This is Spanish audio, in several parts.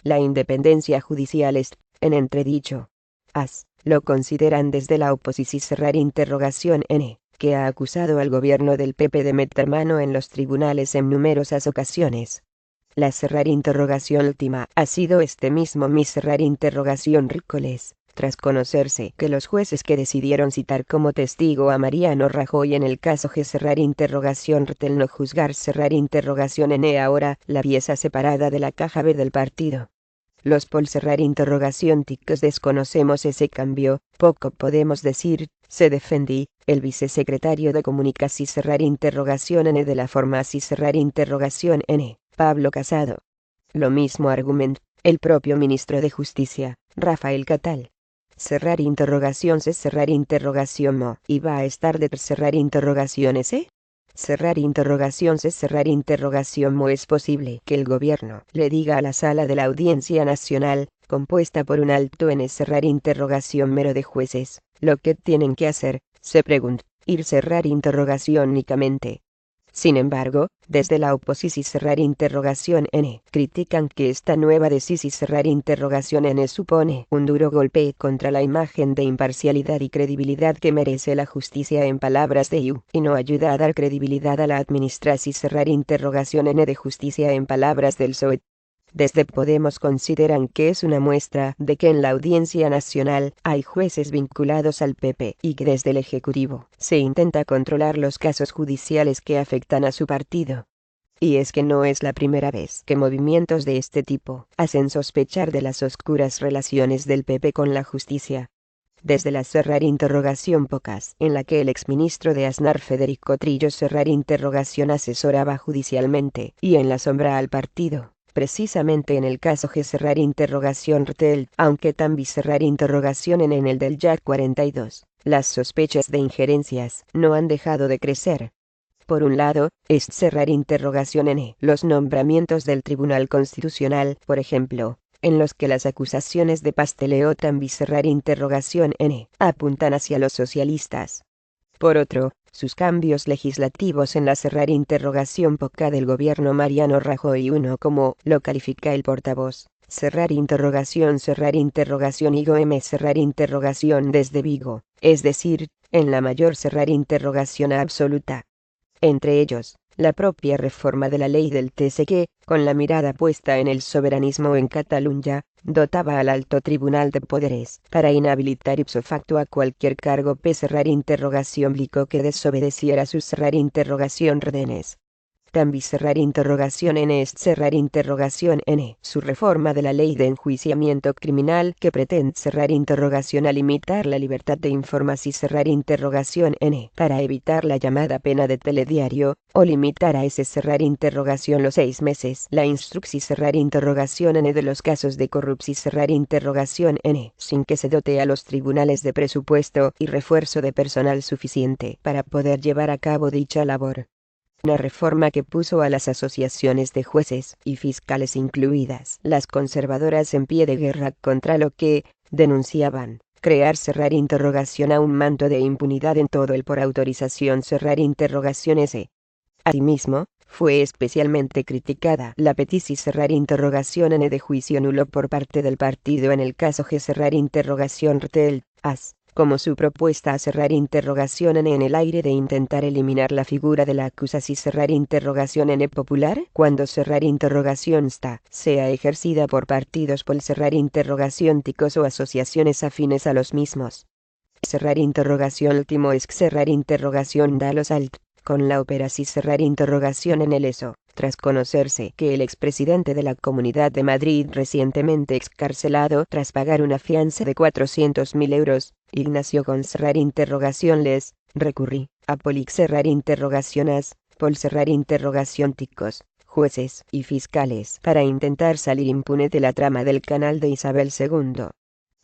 La independencia judicial está en entredicho. Lo consideran desde la oposición cerrar interrogación N, que ha acusado al gobierno del PP de meter mano en los tribunales en numerosas ocasiones. La cerrar interrogación última ha sido este mismo mi cerrar interrogación Rícoles, tras conocerse que los jueces que decidieron citar como testigo a Mariano Rajoy en el caso G cerrar interrogación RTEL no juzgar cerrar interrogación N ahora la pieza separada de la caja B del partido. Los por cerrar interrogación ticos desconocemos ese cambio, poco podemos decir, se defendí, el vicesecretario de Comunicación cerrar interrogación N de la forma así cerrar interrogación N, Pablo Casado. Lo mismo argumentó el propio ministro de Justicia, Rafael Catal. Cerrar interrogación C cerrar interrogación MO, ¿y va a estar de cerrar interrogación S? Cerrar interrogación C cerrar interrogación MO es posible que el gobierno le diga a la sala de la Audiencia Nacional, compuesta por un alto en cerrar interrogación mero de jueces, lo que tienen que hacer, se pregunta, ir cerrar interrogación únicamente. Sin embargo, desde la oposición cerrar interrogación N, critican que esta nueva decisión cerrar interrogación N supone un duro golpe contra la imagen de imparcialidad y credibilidad que merece la justicia en palabras de IU, y no ayuda a dar credibilidad a la administración cerrar interrogación N de justicia en palabras del PSOE. Desde Podemos consideran que es una muestra de que en la Audiencia Nacional hay jueces vinculados al PP y que desde el Ejecutivo se intenta controlar los casos judiciales que afectan a su partido. Y es que no es la primera vez que movimientos de este tipo hacen sospechar de las oscuras relaciones del PP con la justicia. Desde la cerrar interrogación Pocas, en la que el exministro de Aznar Federico Trillo cerrar interrogación asesoraba judicialmente y en la sombra al partido. Precisamente en el caso G cerrar interrogación RTEL, aunque también cerrar interrogación en el del JAC 42, las sospechas de injerencias no han dejado de crecer. Por un lado, es cerrar interrogación N los nombramientos del Tribunal Constitucional, por ejemplo, en los que las acusaciones de pasteleo también cerrar interrogación N apuntan hacia los socialistas. Por otro, sus cambios legislativos en la cerrar interrogación POCA del gobierno Mariano Rajoy 1 como lo califica el portavoz, cerrar interrogación Igo M cerrar interrogación desde Vigo, es decir, en la mayor cerrar interrogación absoluta. Entre ellos, la propia reforma de la ley del TSE que, con la mirada puesta en el soberanismo en Cataluña, dotaba al alto tribunal de poderes para inhabilitar ipso facto a cualquier cargo p cerrar interrogación blico que desobedeciera su cerrar interrogación redenes. También cerrar interrogación N es cerrar interrogación N, su reforma de la ley de enjuiciamiento criminal que pretende cerrar interrogación a limitar la libertad de información y cerrar interrogación N para evitar la llamada pena de telediario, o limitar a ese cerrar interrogación los 6 meses la instrucción cerrar interrogación N de los casos de corrupción cerrar interrogación N sin que se dote a los tribunales de presupuesto y refuerzo de personal suficiente para poder llevar a cabo dicha labor. Una reforma que puso a las asociaciones de jueces y fiscales incluidas las conservadoras en pie de guerra contra lo que, denunciaban, crear cerrar interrogación a un manto de impunidad en todo el por autorización cerrar interrogación S. Asimismo, fue especialmente criticada la petición cerrar interrogación N de juicio nulo por parte del partido en el caso G cerrar interrogación RTEL, como su propuesta a cerrar interrogación N en el aire de intentar eliminar la figura de la acusación cerrar interrogación N popular cuando cerrar interrogación sea ejercida por partidos por cerrar interrogación ticos o asociaciones afines a los mismos. Cerrar interrogación último es cerrar interrogación da los alt, con la operación cerrar interrogación en el ESO, tras conocerse que el expresidente de la Comunidad de Madrid recientemente excarcelado tras pagar una fianza de 400.000 euros, Ignacio con cerrar interrogación les, recurrí, a Polic cerrar interrogaciones, por cerrar interrogación ticos, jueces y fiscales para intentar salir impune de la trama del canal de Isabel II.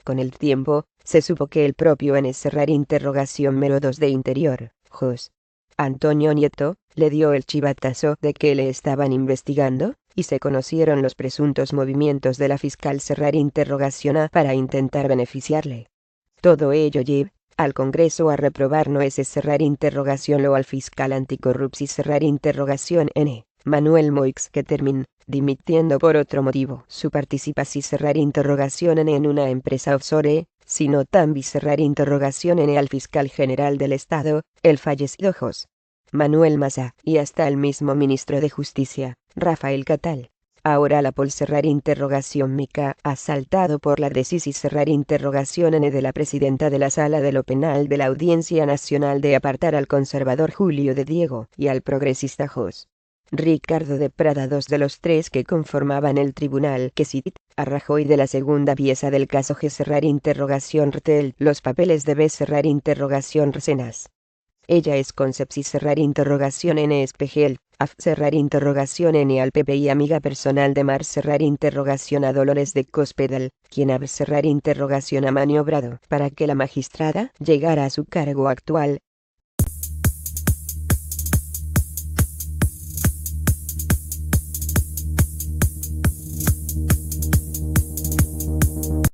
Con el tiempo, se supo que el propio N cerrar interrogación mero 2 de Interior, Jos. Antonio Nieto, le dio el chivatazo de que le estaban investigando, y se conocieron los presuntos movimientos de la fiscal cerrar interrogación A para intentar beneficiarle. Todo ello lleva al Congreso a reprobar no ese cerrar interrogación lo al fiscal anticorrupción cerrar interrogación N, Manuel Moix que terminó dimitiendo por otro motivo. Su participación cerrar interrogación en una empresa offshore, sino también cerrar interrogación en al fiscal general del Estado, el fallecido José Manuel Maza, y hasta el mismo ministro de Justicia, Rafael Catal. Ahora la por cerrar interrogación mica ha saltado por la decisión cerrar interrogación de la presidenta de la Sala de lo Penal de la Audiencia Nacional de apartar al conservador Julio de Diego y al progresista José Ricardo de Prada, dos de los tres que conformaban el tribunal que cita a Rajoy de la segunda pieza del caso G cerrar interrogación Rtel, los papeles de B cerrar interrogación Resenas. Ella es Concepción cerrar interrogación N Espejel, AF cerrar interrogación N al PP y amiga personal de Mar cerrar interrogación a Dolores de Cospedal, quien ha cerrar interrogación ha maniobrado para que la magistrada llegara a su cargo actual,